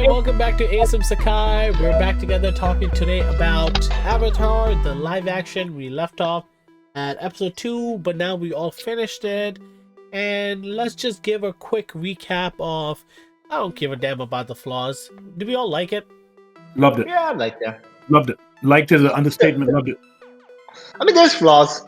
Welcome back to ASM Sakai. We're back together talking today about Avatar, the live action. We left off at episode 2, but now we all finished it. And let's just give a quick recap of. I don't give a damn about the flaws. Do we all like it? Loved it. Yeah, I like that. Loved it. Liked it is an understatement. Loved it. I mean, there's flaws.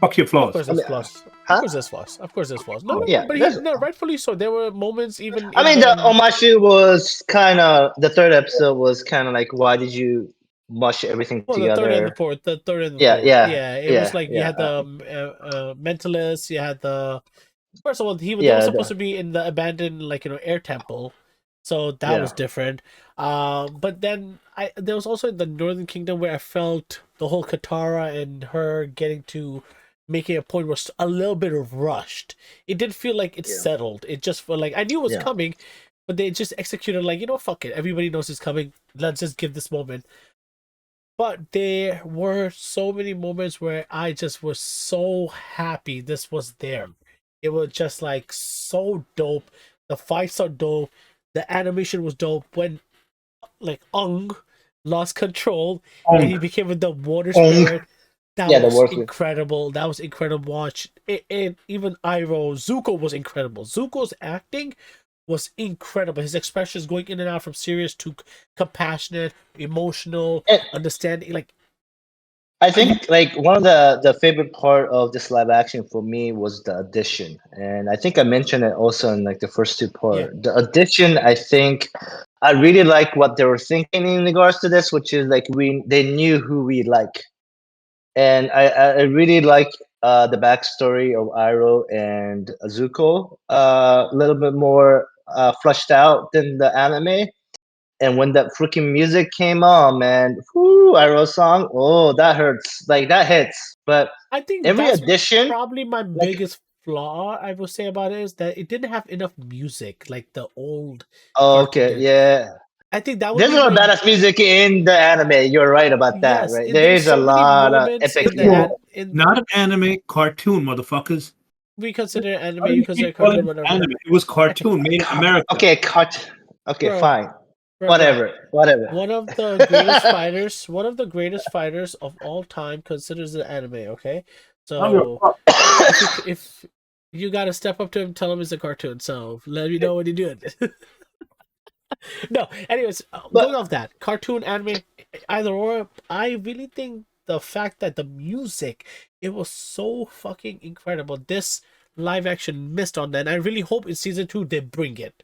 Fuck your Of flaws. course, there's flaws. Huh? Of course, there's flaws. Of course, there's flaws. No, Yeah, but no, rightfully so. There were moments even. I mean, in the Omashu was kind of the third episode was kind of like, why did you mush everything Well, together? the third and the fourth. The third and the Yeah, fourth. yeah, It was like you yeah. had the mentalist. You had the. First of all, they Yeah, was supposed to be in the abandoned, air temple, so that was different. But then there was also in the Northern Kingdom where I felt the whole Katara and her getting to making a point was a little bit rushed. It didn't feel like it's settled. It just felt like I knew it was coming, but they just executed fuck it. Everybody knows it's coming. Let's just give this moment. But there were so many moments where I just was so happy this was there. It was just so dope. The fights are dope. The animation was dope. When Aang lost control and he became the water spirit. That was incredible. That was incredible watch. And even Iroh, Zuko was incredible. Zuko's acting was incredible. His expressions going in and out from serious to compassionate, emotional, understanding. I think one of the favorite part of this live action for me was the addition, and I think I mentioned it also in the first two part. Yeah. The addition, I think, I really like what they were thinking in regards to this, which is they knew who we like, and I really like the backstory of Iroh and Zuko a little bit more fleshed out than the anime. And when that freaking music came on, man, whoo, Iroh song, oh, that hurts. That hits. But I think every that's addition, probably my biggest flaw I will say about it is that it didn't have enough music like the old. oh, cartoon okay, did. yeah. I think that would There's be a lot of my badass music in the anime. You're right about that, yes. right? There There was is a so many lot of moments epic. in Not an anime, cartoon, motherfuckers. we consider anime. Why do You you consider keep calling cartoon, it whatever. anime? It was cartoon made in America. Okay, cut. Okay, Bro, fine. Bro, Whatever. one of the greatest fighters of all time considers it anime. Okay, so if you gotta step up to him, tell him it's a cartoon. So let me know when you do it. No, anyways, going off that cartoon, anime, either or. I really think the fact that the music, it was so fucking incredible. This live action missed on that. And I really hope in season 2 they bring it.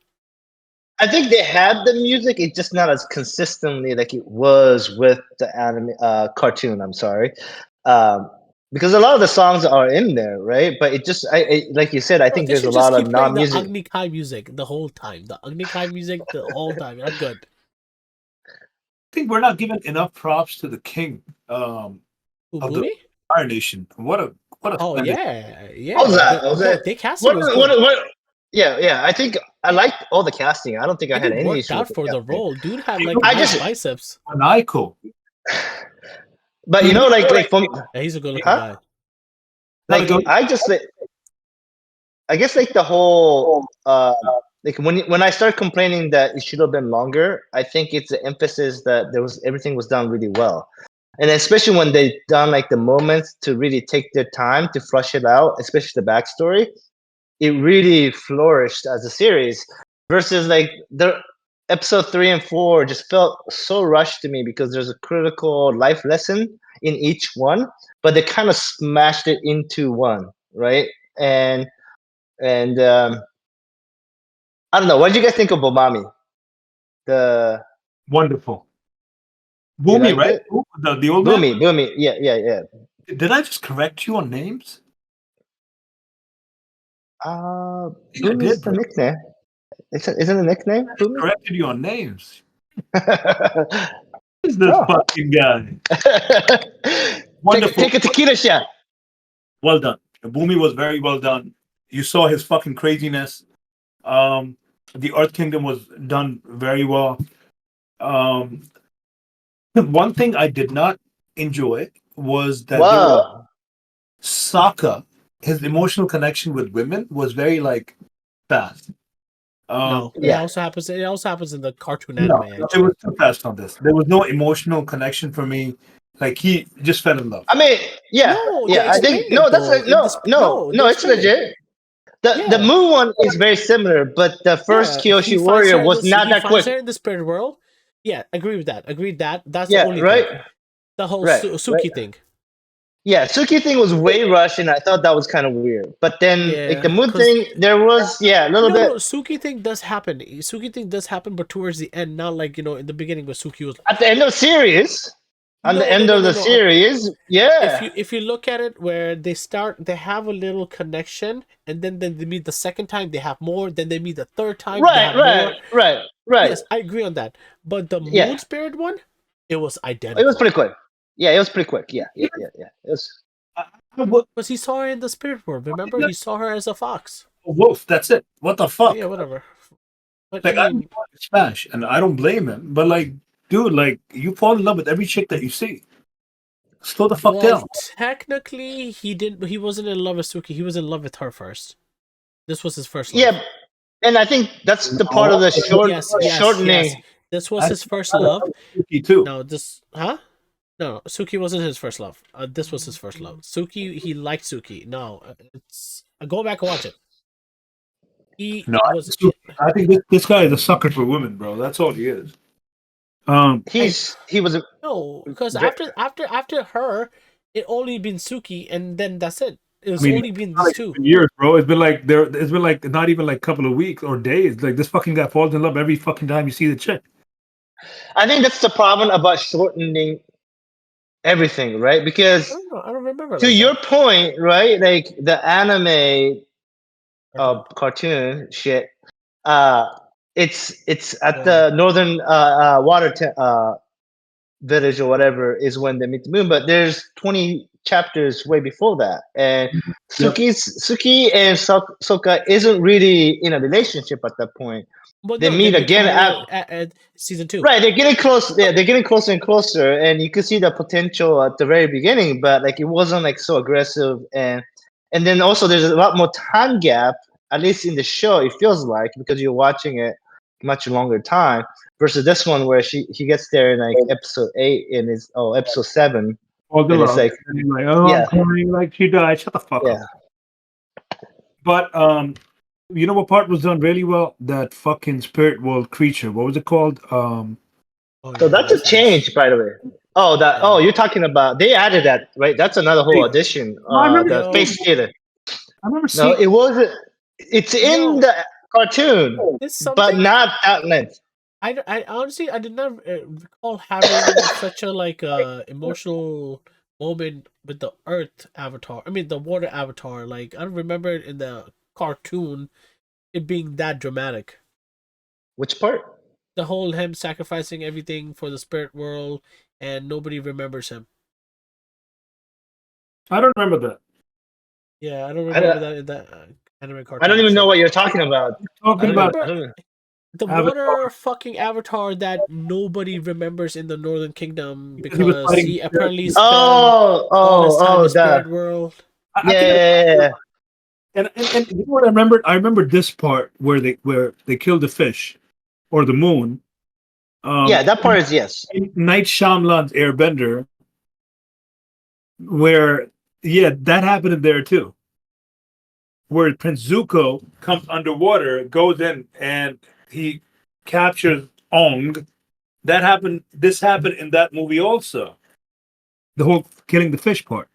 I think they had the music, it's just not as consistently like it was with the anime cartoon. I'm sorry, because a lot of the songs are in there, right? But it just, like you said, I think there's a lot of non-music. The Agni Kai music the whole time. The Agni Kai music the whole time. I'm good. I think we're not giving enough props to the king of the Fire Nation. What a oh splendid- yeah. How's that? They casting was good. What? Yeah. I think I liked all the casting. I don't think I had any worked issue out with for the casting. role. Dude had biceps. Maniacal. But from Yeah, he's a good looking Huh? guy. I guess the whole when I start complaining that it should have been longer, I think it's the emphasis that everything was done really well, and especially when they done the moments to really take their time to flush it out, especially the backstory. It really flourished as a series versus the episode 3 and 4 just felt so rushed to me because there's a critical life lesson in each one, but they kind of smashed it into one, right? And I don't know. What did you guys think of Bomami? Wonderful. Boomy, right? The old Boomy, Boomy. Yeah. Did I just correct you on names? Boomy is the nickname. Isn't it a nickname? I corrected you on names. this fucking guy. Wonderful. Take a tequila shot. Well done. Boomy was very well done. You saw his fucking craziness. The Earth Kingdom was done very well. One thing I did not enjoy was that Wow. Sokka, his emotional connection with women was very like fast. No, it Yeah. also happens. It also happens in the cartoon No, anime. it Actually, was too fast on this. There was no emotional connection for me. Like he just fell in love. I mean, yeah, no, they yeah. I think explained it that's though. In this, no, they it's explained it. legit. The Yeah, moon one is very similar, but the first yeah. He Kyoshi finds warrior her. In was this, not he that quick. finds her in the spirit world. Yeah, agree with that. Agreed that. That's the Yeah, only right, thing. The whole right, right. Suki thing. Yeah, Suki thing was way rushed, and I thought that was kind of weird. But then, like the Yeah, moon because thing, there was a little no, bit Suki thing does happen. Suki thing does happen, but towards the end, not like in the beginning where Suki was. at the end of series. On the No, no, end no, of no, the no. series, yeah, If you look at it where they have a little connection, and then they meet the second time, they have more. Then they meet the third time, they right, have more. right, right, right. Yes, I agree on that. But the Yeah, moon spirit one, it was it was identical. pretty quick. Yeah, it was pretty quick. Yeah, yeah, yeah, yeah. It was. What Because he saw her in the spirit world. Remember, he saw her as a fox. a wolf? That's it. What the Oh, yeah, fuck? whatever. But I Like I'm mean, smash, and I don't blame him. But like, dude, like you fall in love with every chick that you see. Slow the fuck well, down. technically, he didn't. He wasn't in love with Suki. He was in love with her first. This was his first love. Yeah, and I think that's the part of No, the Yes, yes, yes. shortening. This was I his think first I love. love Suki too. No, this, huh? No, Suki wasn't his first love. This was his first love. Suki, he liked Suki. No, it's go back and watch it. He No, was. I think this guy is a sucker for women, bro. That's all he is. He was No, because very, after her, it only been Suki, and then that's it. I It's mean, only been it's not these like two. years, bro. It's been like there. It's been like not even like a couple of weeks or days. Like this fucking guy falls in love every fucking time you see the chick. I think that's the problem about shortening everything, right? I Because don't know. I don't remember to like your that. point, right? Like the anime Cartoon. cartoon shit, uh, it's at Yeah. the northern village or whatever is when they meet the moon. But there's 20 chapters way before that, and Yep. Suki and Sokka isn't really in a relationship at that point. But They no, they meet become again more at season two. right, they're getting close. Yeah, they're getting closer and closer, and you could see the potential at the very beginning, but like it wasn't like so aggressive, and then also there's a lot more time gap, at least in the show. It feels like because you're watching it much longer time versus this one where he gets there in like episode 8 and it's episode 7, Falls in and it's love, like and he's like, "Oh, I'm yeah, crying like she died." Shut the fuck yeah. up. But you know what part was done really well? That fucking spirit world creature. What was it called? Oh So yeah, that's a that's nice. change, by the way. Oh, Yeah. you're talking about they added that, right? That's another whole Hey, addition. no, I remember. The Yo, face theater. I remember No, seeing. it wasn't. It's in yo, the cartoon, it's but something. not that length. I honestly I did not recall having such a emotional moment with the Earth avatar. I mean the water avatar. Like I don't remember it in the cartoon it being that dramatic. Which part? The whole him sacrificing everything for the spirit world and nobody remembers him. I don't remember that. Yeah, I don't I don't, remember that in that anime I don't cartoon. even know So what you're talking about. Talking about I remember don't know. the Avatar water fucking avatar that nobody remembers in the Northern Kingdom because he was because fighting. he apparently spent Oh, all his time in the spirit world. I yeah, think, yeah, yeah, yeah. and you know what I remembered? I remember this part where they killed the fish or the moon. Yeah, that part In is yes. Night Shyamalan's Airbender, where that happened in there too. Where Prince Zuko comes underwater, goes in, and he captures Aang. That happened. This happened in that movie also. The whole killing the fish part.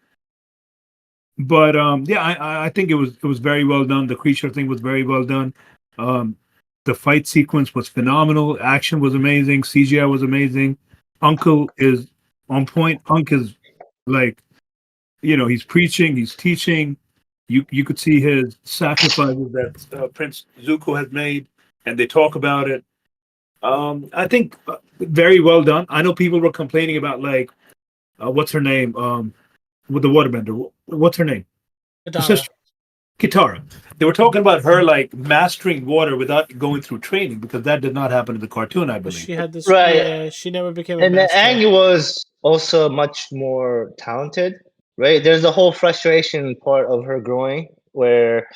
But I think it was very well done. The creature thing was very well done. Um, the fight sequence was phenomenal. Action was amazing. CGI was amazing. Uncle is on point. Unc is like he's preaching, he's teaching. You could see his sacrifices that Prince Zuko has made, and they talk about it. I think very well done. I know people were complaining about like what's her name with the waterbender. What's her name? The Katara. sister Kitara. They were talking about her like mastering water without going through training because that did not happen in the cartoon, I But believe. she had this. Right. Yeah, she never became a And master. Aang was also much more talented, right? There's a whole frustration part of her growing where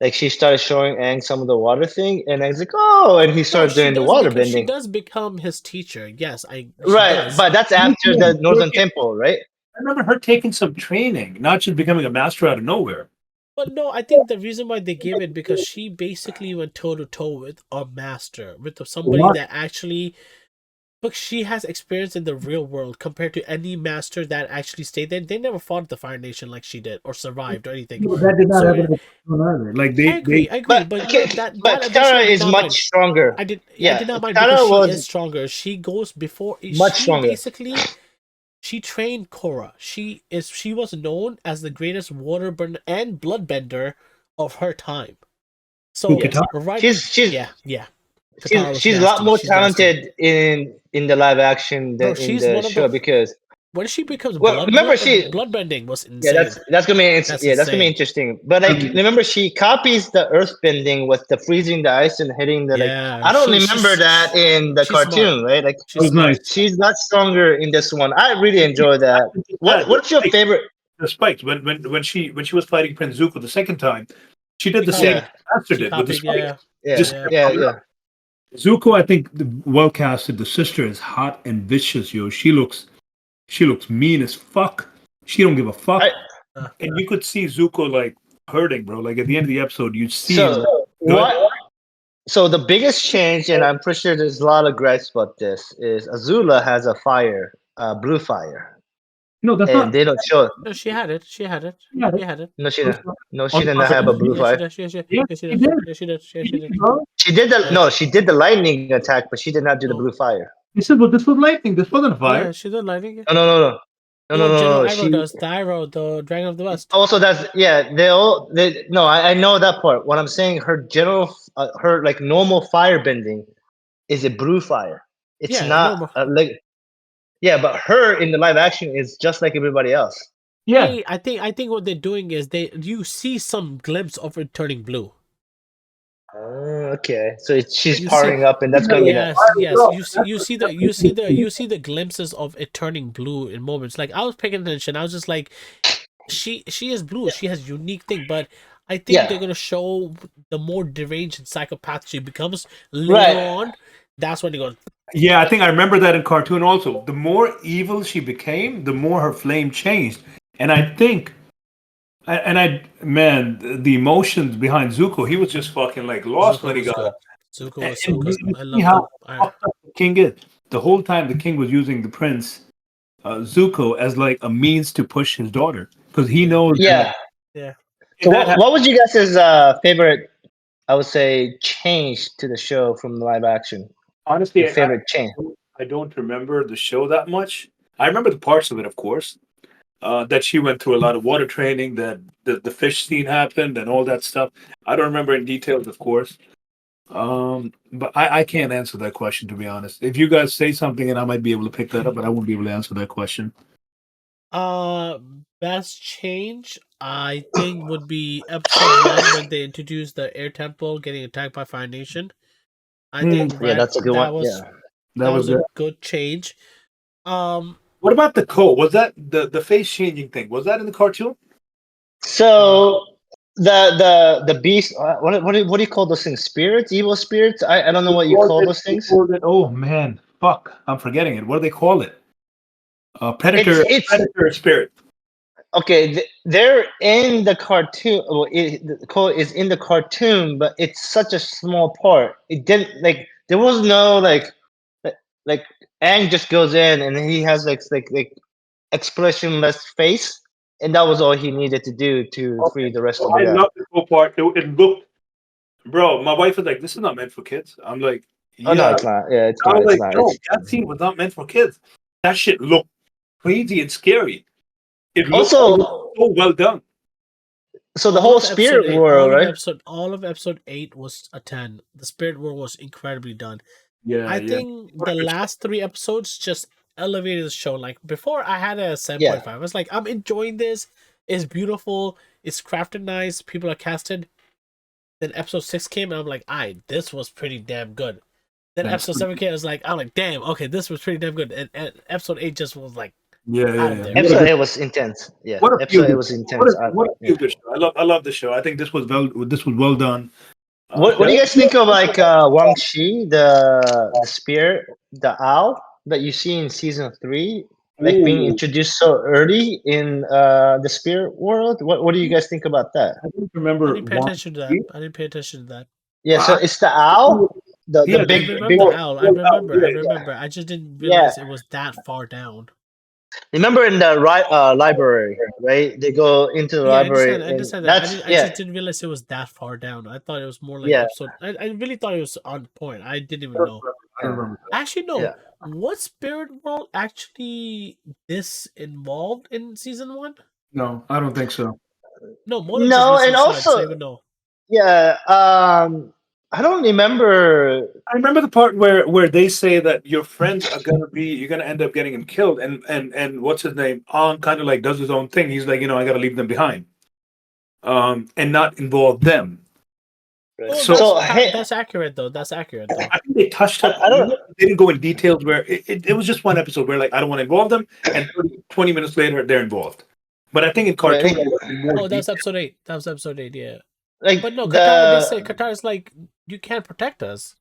like she started showing Aang some of the water thing, and Aang's like, "Oh," and he No, started doing the water she bending. does become his teacher. Yes, she Right, does. but that's after the Northern Temple, right? I remember her taking some training, not just becoming a master out of nowhere. But no, I think the reason why they gave it because she basically went toe to toe with a master, with somebody What? that actually. But she has experience in the real world compared to any master that actually stayed there. They never fought the Fire Nation like she did or survived or anything. No, that did not So happen in the cartoon either. Like I agree, But but you know that addition Katara I did is not much mind. stronger. I Yeah, did not mind because Katara she is was stronger. She goes before much she stronger. basically she trained Korra. She was known as the greatest water burner and bloodbender of her time. who So Kitara? right, She's she's yeah. Katara was she's a lot nasty. more She's nasty, talented in the live action bro. than in She's the one of the show because when she becomes well, remember she bloodbending was yeah, insane. That's that's gonna be insane. interesting. But like, remember, she copies the earth bending with the freezing the ice and hitting the like. Yeah, I don't remember that in the she's smart. cartoon, right? Like, That She's was nice. smart. she's not stronger in this one. I really enjoy that. That What's your favorite? the spikes when she was fighting Prince Zuko the second time, she did She the same copied. Yeah, thing the master She did with the copied. spikes. Yeah, yeah, Just yeah. kept yeah, coming yeah. up. Zuko, I think, well casted. The sister is hot and vicious, yo. She looks mean as fuck. She don't give a I fuck. And you could see Zuko like hurting, bro. Like at the end of the episode, you see him so like, good. what? So the biggest change, and I'm pretty sure there's a lot of gripes about this, is Azula has a fire, blue fire, No, that's and not. they don't show it. No, she had it. She had it. Yeah, She had it. No, she didn't. No, she on, did on not have a the blue Yeah, she fire. does. yeah, Yeah, she she does. did. Yeah, she does. Yeah, She she did, did. bro. She did the Yeah. no, she did the lightning attack, but she did not do the No. blue fire. He said, "Well, this was lightning. This wasn't a Yeah, fire." she did lighting. Yeah. No, no, no, no, no, no, What General no, no. Iroh She does. The Iroh, the Dragon of the West. also that's yeah. They no. I know that part. What I'm saying, her general, her like normal fire bending is a blue fire. It's Yeah, not normal. like yeah, but her in the live action is just like everybody else. Yeah, I think what they're doing is you see some glimpse of it turning blue. Oh, okay, so she's You see, powering up, and that's gonna be the yes. You see the glimpses of it turning blue in moments. Like I was paying attention. I was just like, she is blue. She has unique thing, but I think yeah, they're gonna show the more deranged and psychopath she becomes later right. on. That's when you're going. yeah. I think I remember that in cartoon also. The more evil she became, the more her flame changed. And I think, man, the emotions behind Zuko, he was just fucking like lost Zuko when he was got good. it. Zuko And was so good. you I see loved how him. fucked up the king is. The whole time the king was using the prince Zuko as like a means to push his daughter because he Yeah, knows that Yeah. yeah. So if that what was you guys' favorite? I would say change to the show from the live action. Your honestly, favorite change. I don't remember the show that much. I remember the parts of it, of course. That she went through a lot of water training, that the fish scene happened, and all that stuff. I don't remember in details, of course. But I can't answer that question to be honest. If you guys say something, and I might be able to pick that up, but I won't be able to answer that question. Uh, best change I think would be episode 1 when they introduced the air temple getting attacked by Fire Nation. I think Yeah, that's a good one. Yeah. That was a good. good change. Um, What about the coat? Was that the face changing thing? Was that in the cartoon? So the beast. What do you call those things? Spirits, evil spirits. I don't know what you call those They things. called it. Oh man, fuck! I'm forgetting it. What do they call it? It's Predator spirit. okay. They're in the cartoon. Well, the code is in the cartoon, but it's such a small part. It didn't like there was no like Aang just goes in and he has like expressionless face, and that was all he needed to do to Okay. free the rest So of the I guy. love the cool part. It looked, bro. My wife was like, "This is not meant for kids." I'm like, Oh no, "Yeah." it's not. Yeah, it's I not. was It's like, not. "Yo, It's that scene was not meant for kids." That shit looked crazy and scary. also So well done. so the whole spirit world, right? all of episode 8 was a 10. The spirit world was incredibly done. Yeah, I yeah. think the last 3 episodes just elevated the show. Like before, I had a 7.5. I was like, I'm enjoying this. It's beautiful. It's crafted nice. People are casted. Then episode 6 came, and I'm like, this was pretty damn good. Then Thanks. episode 7 came, I was like, damn, okay, this was pretty damn good. And episode 8 just was like Yeah, out yeah, of yeah. there. Episode 8 was intense. Yeah, What a episode 8 feel was what intense. a feel good show. I love the show. I think this was well done. What do you guys think of like Wang Shi, the spear, the owl that you see in season 3, like being Ooh, introduced so early in the spirit world? What do you guys think about that? I don't I remember didn't pay one. attention to that. I didn't pay attention to that. Yeah, so I, it's the owl, the yeah, I big remember big. the owl. I remember. yeah, I remember. I just didn't Yeah, realize it was that far down. remember in the library, right? They go into the Yeah, I library, understand. I and understand that. that's I just didn't realize it was that far down. I thought it was more like yeah, episode. I really thought it was on point. I didn't I even know. don't remember. Actually, yeah. no. Was Spirit World actually this involved in season 1? No, I don't think so. No, Mona just No, and recently saw it, so I also even know. yeah, I don't remember. I remember the part where they say that your friends are you're gonna end up getting him killed, and what's his name? Aang kind of like does his own thing. He's like, I gotta leave them behind, and not involve them. Oh, So So hey, that's accurate though. That's accurate though. I think they touched up. I don't. They didn't go in details where it was just one episode where like I don't want to involve them, and 20 minutes later they're involved. But I think in Right, cartoon, like, more Oh, that was detail. episode 8. That was episode 8. Yeah. like But no, Katara. They say the Katara's like, you can't protect us.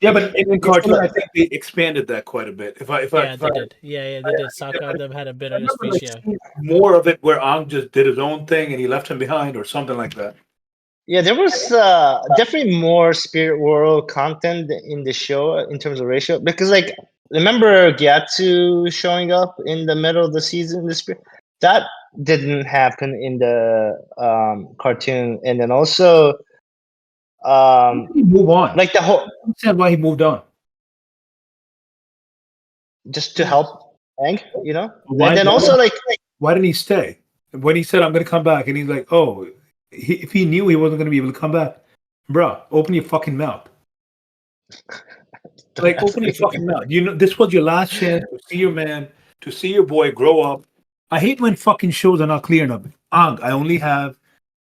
Yeah, but in it's cartoon, I the, think they expanded that quite a bit. Yeah, If I they did. Yeah, they did. yeah, Sokka and them had a bit I of a remember speech. like Yeah. seeing more of it where Aang just did his own thing and he left him behind or something like that. yeah, there was definitely more spirit world content in the show in terms of ratio because like remember Gyatso showing up in the middle of the season. The spirit that didn't happen in the cartoon, and then also He move on. like the whole I understand why he moved on. just to Hmm. help Aang, Why? and then Why, also like why didn't he stay? When he said, "I'm going to come back," and he's like, "Oh, if he knew he wasn't going to be able to come back, bruh, open your fucking mouth. Like, open your fucking mouth. This was your last chance to see your man, to see your boy grow up. I hate when fucking shows are not clear enough. Aang, I only have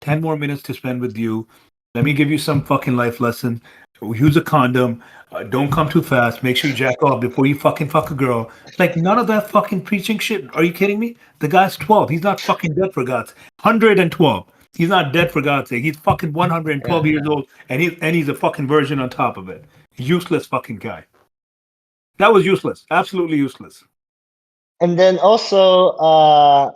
10 more minutes to spend with you. Let me give you some fucking life lesson. Use a condom. Don't come too fast. Make sure you jack off before you fucking fuck a girl. Like, none of that fucking preaching shit. Are you kidding me? The guy's 12. He's not fucking dead for God's 112. He's not dead for God's sake. He's fucking 112 years old, and he's a fucking virgin on top of it. Useless fucking guy. That was useless. Absolutely useless. and then also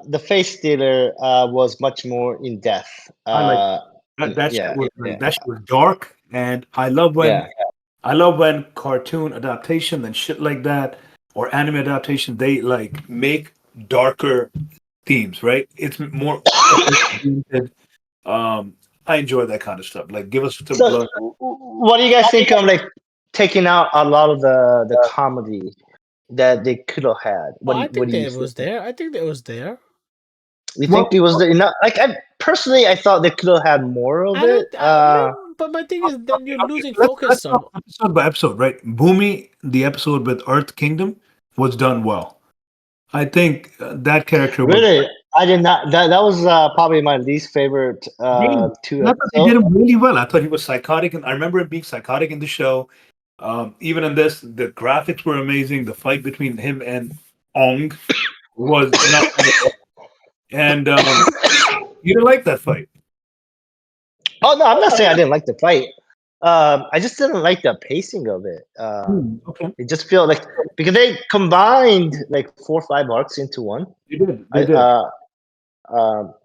the face stealer was much more in depth. I like that shit Yeah, was yeah, that shit was dark, and I love when cartoon adaptation and shit like that or anime adaptation they like make darker themes, right? It's more I enjoy that kind of stuff. Like give us some So, blood. what do you guys think of like taking out a lot of the comedy that they could have had? Oh, I What think do that you it was think? there. I think that it was there. You Well, think it was enough? Like I personally, I thought they could have had more of I it. don't. I, but my thing is, then you're okay, losing let's focus on. talk episode by episode, right? Boomy, the episode with Earth Kingdom, was done well. I think that character was. Really, I did not. That was probably my least favorite Really? two I thought they did episodes. him really well. I thought he was psychotic, and I remember him being psychotic in the show. Even in this, the graphics were amazing. The fight between him and Ong was not, and you didn't like that fight. Oh no, I'm not saying I didn't like the fight. I just didn't like the pacing of it. Okay, It just felt like because they combined like 4 or 5 arcs into one. they did. I They did. I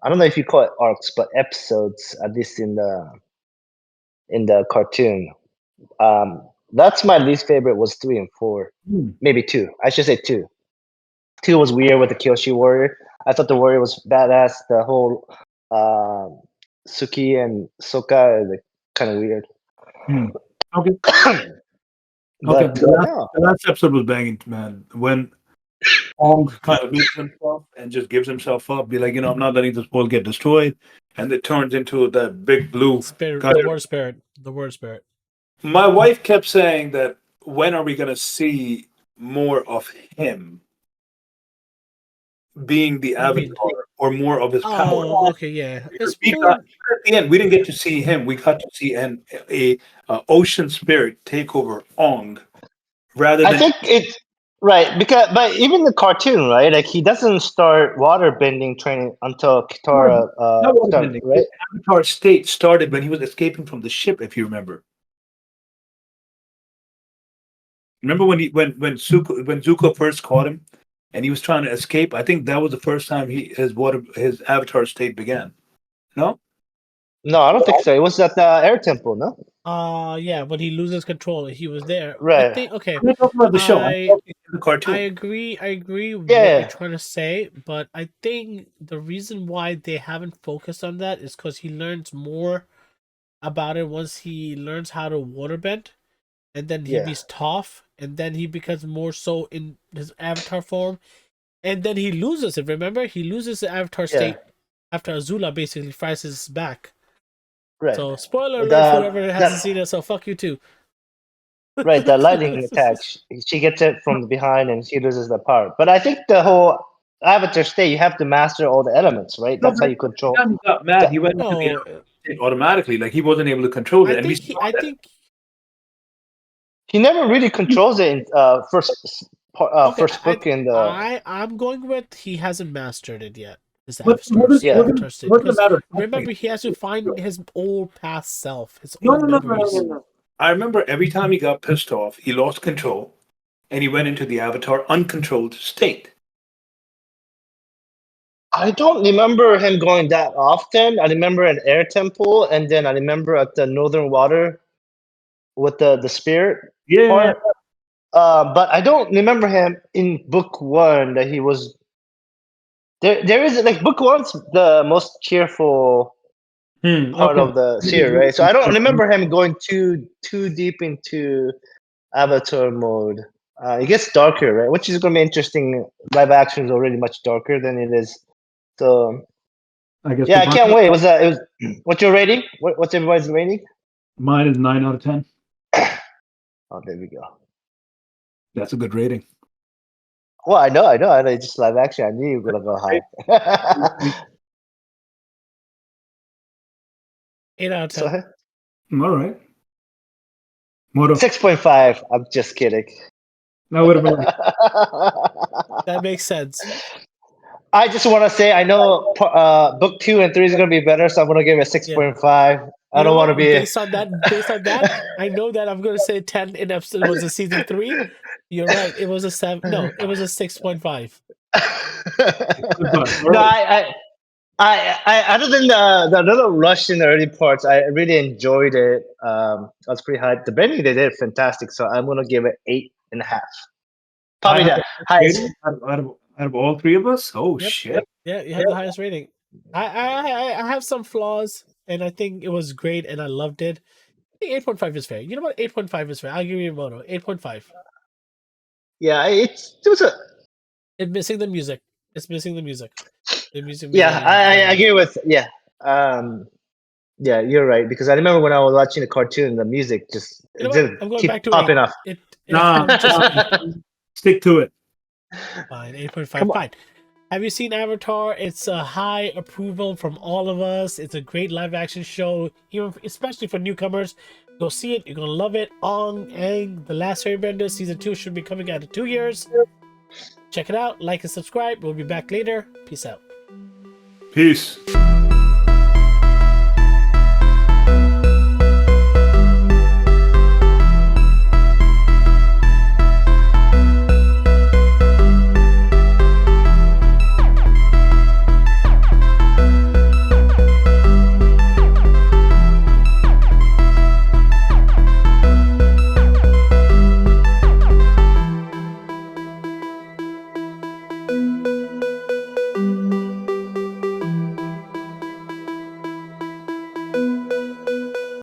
don't know if you call it arcs, but episodes at least in the cartoon. That's my least favorite was 3 and 4, Hmm. maybe 2. I should say 2. 2 was weird with the Kyoshi warrior. I thought the warrior was badass. The whole Suki and Sokka is like, kind of weird. Hmm. Okay. Okay. But no, The last episode was banging, man. When Ong kind of loses himself and just gives himself up, be like, I'm not letting this world get destroyed, and it turns into that big blue Spirit, guy. the word spirit. My wife kept saying that when are we gonna see more of him being the What do you mean? Avatar or more of his power? Oh, okay, yeah. Because It's we more. got at the end, we didn't get to see him. We got to see a ocean spirit take over Ong rather I than think it's right because, but even the cartoon, right? Like he doesn't start waterbending training until no, Katara not started, waterbending. His right? Avatar state started when he was escaping from the ship. If you remember, remember when Zuko first caught him and he was trying to escape. I think that was the first time his Avatar state began. No, No, I don't think so. It was at the air temple, no? Yeah, when he loses control, he was there. I Right. think okay. I'm not talking about the show. I'm I talking about the cartoon. I agree what you're Yeah. trying to say, but I think the reason why they haven't focused on that is because he learns more about it once he learns how to waterbend, and then he Yeah. becomes tough, and then he becomes more so in his avatar form, and then he loses it. Remember, he loses the avatar Yeah. state after Azula basically fries his back. Right. So spoiler alert for The whoever hasn't that seen it. So fuck you too. right, the lightning attack. She gets it from behind and she loses the power. But I think the whole Avatar state, you have to master all the elements, right? No, That's how but you every control. time he got mad, he went into the No, state automatically. Like he wasn't able to control it, and we saw I that. think He never really controls it in okay. first book in the I'm going with he hasn't mastered it yet. His But yeah. avatar state wasn't a because matter of remember testing. he has to find his old past self, his No, old no, no, no, no, no, memories. no. I remember every time he got pissed off, he lost control, and he went into the Avatar uncontrolled state. I don't remember him going that often. I remember an air temple, and then I remember at the Northern Water with the spirit Yeah. part. But I don't remember him in book one that he was there. There is like book one's the most cheerful part Okay. of the series, right? So I don't remember him going too deep into Avatar mode. It gets darker, right? Which is going to be interesting. Live action is already much darker than it is. So I guess yeah, for I can't wait. It was. What's your rating? What's everybody's rating? mine is 9 out of 10. Oh, there we go. That's a good rating. Well, I know. I know. Just live action. I knew you were gonna go high. 8 out of 10. So All right. Moto. 6.5. I'm just kidding. Now what about That makes sense. I just want to say I know book 2 and 3 is gonna be better, so I'm gonna give it a Yeah. 6.5. I You know don't want to what? be. Based on that, I know that I'm gonna say 10 in episode was a season 3. You're right. It was a 7. No, it was a 6.5. No, other than the little rush in the early parts, I really enjoyed it. I was pretty hyped. The bending they did fantastic, so I'm gonna give it 8.5. Probably the highest. rating out of all three of us? Oh Yep. shit. Yeah, you have the highest rating. I have some flaws, and I think it was great, and I loved it. I think 8.5 is fair. You know what? 8.5 is fair. I'll give you a mono. 8.5. Yeah, it was a. It's missing the music. It's missing the music. The music made Yeah, it I better. agree with yeah. Yeah, you're right because I remember when I was watching the cartoon, the music just You know it what? didn't I'm going back keep to 8. popping off. Nah, I'm just stick to it. fine. 8.5. Come on. Fine. Have you seen Avatar? It's a high approval from all of us. It's a great live action show, even especially for newcomers. Go see it. You're gonna love it. Aang, The Last Airbender season 2 should be coming out in 2 years. Check it out. Like and subscribe. We'll be back later. Peace out. Peace.